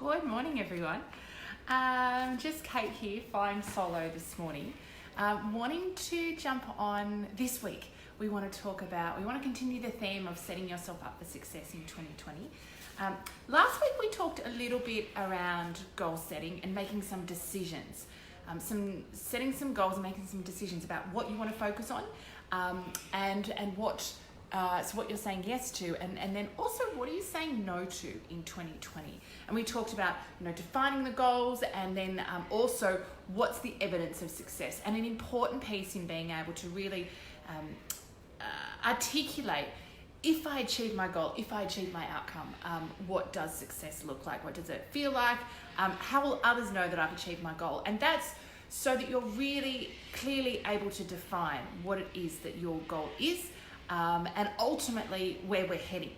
Good morning, everyone. Just Kate here, flying solo this morning. Wanting to jump on this week. We want to continue the theme of setting yourself up for success in 2020. Last week we talked a little bit around goal setting and making some decisions. Setting some goals and making some decisions about what you want to focus on and what you're saying yes to, and then also what are you saying no to in 2020. And we talked about defining the goals, and then also what's the evidence of success, and an important piece in being able to really articulate, if I achieve my goal, if I achieve my outcome, what does success look like? What does it feel like? How will others know that I've achieved my goal? And that's so that you're really clearly able to define what it is that your goal is, and ultimately where we're heading.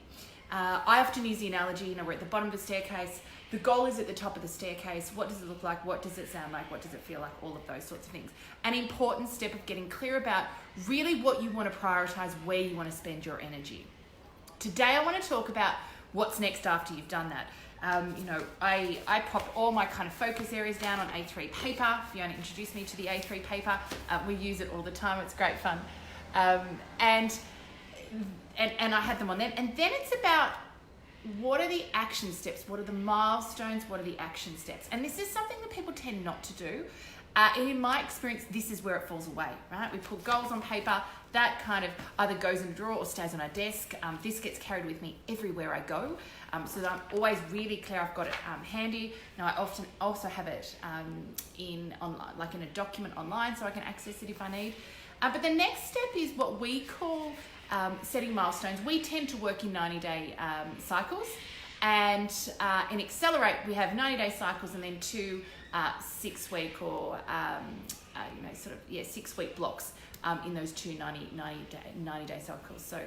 I often use the analogy, we're at the bottom of the staircase. The goal is at the top of the staircase. What does it look like? What does it sound like? What does it feel like? All of those sorts of things. An important step of getting clear about really what you want to prioritize, where you want to spend your energy. Today I want to talk about what's next after you've done that. I pop all my kind of focus areas down on A3 paper. Fiona introduced me to the A3 paper. We use it all the time. It's great fun. And I had them on them. And then it's about what are the action steps? What are the milestones? What are the action steps? And this is something that people tend not to do. And in my experience, this is where it falls away, right? We put goals on paper. That kind of either goes in a drawer or stays on our desk. This gets carried with me everywhere I go, so that I'm always really clear I've got it handy. Now, I often also have it in a document online, so I can access it if I need. But the next step is what we call setting milestones. We tend to work in 90-day cycles, and in Accelerate we have 90-day cycles and then two 6-week or 6-week blocks in those two 90-day cycles. So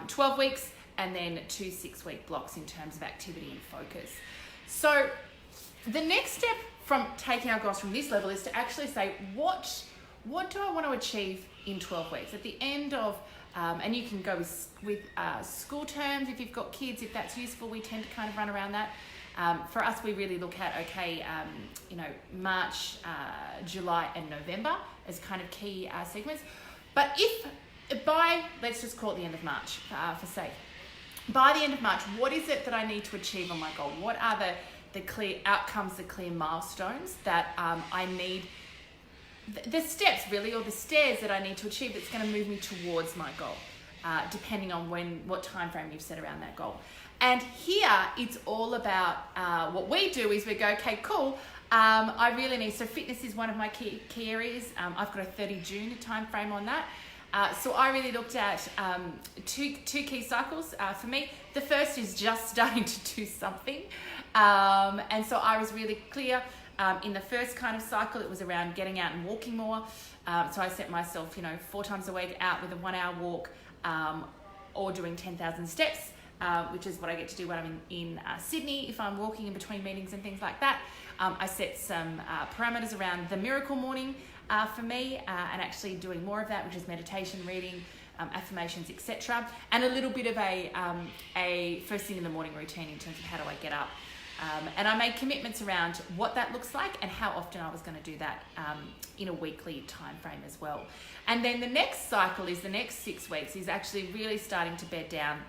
12 weeks and then two 6-week blocks in terms of activity and focus. So the next step from taking our goals from this level is to actually say, what do I want to achieve in 12 weeks? At the end of, and you can go with school terms if you've got kids, if that's useful. We tend to kind of run around that. For us, we really look at, March, July and November as kind of key segments. But let's just call it the end of March for sake. By the end of March, what is it that I need to achieve on my goal? What are the clear outcomes, the clear milestones that I need, the steps really, or the stairs that I need to achieve that's going to move me towards my goal, depending on what time frame you've set around that goal. And here it's all about what we do is we go, okay, cool. I really need, so fitness is one of my key areas. I've got a 30 June time frame on that. So I really looked at two key cycles for me. The first is just starting to do something. And so I was really clear. In the first kind of cycle, it was around getting out and walking more. So I set myself, 4 times a week out with a 1-hour walk, or doing 10,000 steps, which is what I get to do when I'm in Sydney, if I'm walking in between meetings and things like that. I set some parameters around the miracle morning for me, and actually doing more of that, which is meditation, reading, affirmations, etc. And a little bit of a first thing in the morning routine in terms of how do I get up. And I made commitments around what that looks like and how often I was going to do that in a weekly time frame as well. And then the next cycle is the next 6 weeks is actually really starting to bed down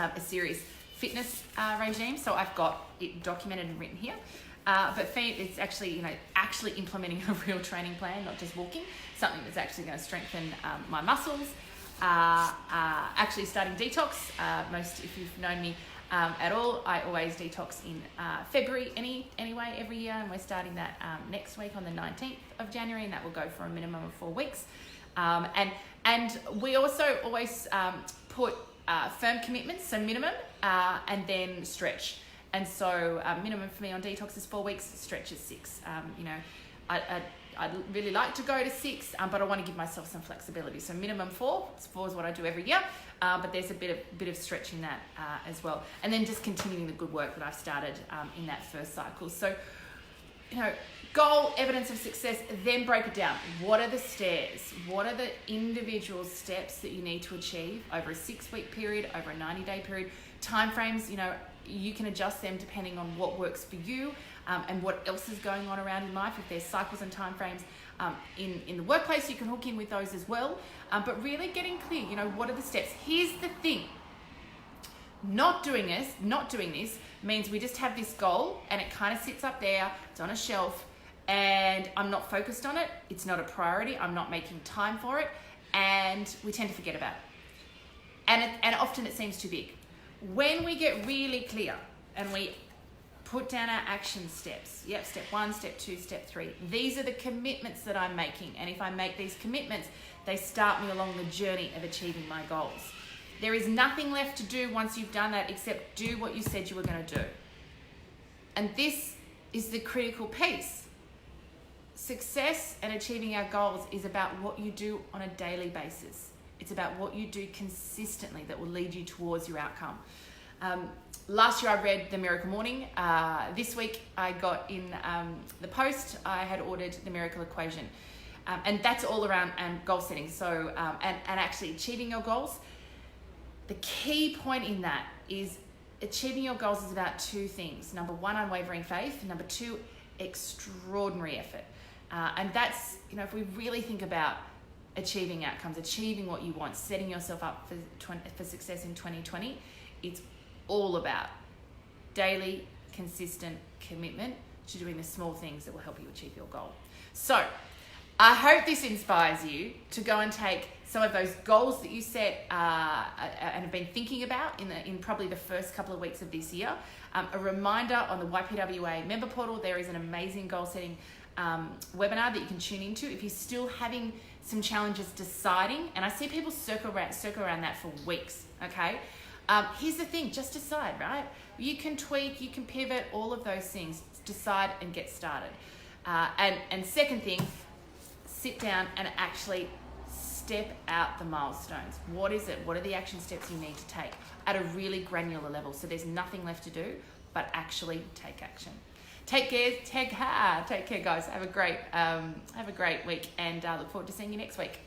a serious fitness regime. So I've got it documented and written here. But for me, it's actually, actually implementing a real training plan, not just walking, something that's actually going to strengthen my muscles. Actually starting detox. If you've known me at all, I always detox in February anyway every year, and we're starting that next week on the 19th of January, and that will go for a minimum of 4 weeks. And we also always put firm commitments, so minimum, and then stretch. And so minimum for me on detox is 4 weeks, stretch is 6. I'd really like to go to 6, but I want to give myself some flexibility. So minimum 4. 4 is what I do every year, but there's a bit of stretch in that as well. And then just continuing the good work that I've started in that first cycle. So, goal, evidence of success, then break it down. What are the stairs? What are the individual steps that you need to achieve over a 6-week period, over a 90-day period? Timeframes, you can adjust them depending on what works for you, and what else is going on around in life. If there's cycles and timeframes in the workplace, you can hook in with those as well. But really getting clear, what are the steps? Here's the thing. Not doing this means we just have this goal and it kind of sits up there, it's on a shelf, and I'm not focused on it. It's not a priority. I'm not making time for it, and we tend to forget about it. And often it seems too big. When we get really clear and we put down our action steps, step 1, step 2, step 3, these are the commitments that I'm making. And if I make these commitments, they start me along the journey of achieving my goals. There is nothing left to do once you've done that except do what you said you were going to do. And this is the critical piece. Success and achieving our goals is about what you do on a daily basis. It's about what you do consistently that will lead you towards your outcome. Last year I read The Miracle Morning. This week I got in the post, I had ordered The Miracle Equation. And that's all around goal setting. So, and actually achieving your goals. The key point in that is achieving your goals is about 2 things. Number 1, unwavering faith. Number 2, extraordinary effort. And that's, if we really think about achieving outcomes, achieving what you want, setting yourself up for success in 2020, it's all about daily, consistent commitment to doing the small things that will help you achieve your goal. So I hope this inspires you to go and take some of those goals that you set and have been thinking about in probably the first couple of weeks of this year. A reminder, on the YPWA member portal, there is an amazing goal setting webinar that you can tune into if you're still having some challenges deciding. And I see people circle around that for weeks, okay? Here's the thing, just decide, right? You can tweak, you can pivot, all of those things. Decide and get started. And second thing, sit down and actually step out the milestones. What is it? What are the action steps you need to take at a really granular level? So there's nothing left to do, but actually take action. Take care, guys. Have a great week, and look forward to seeing you next week.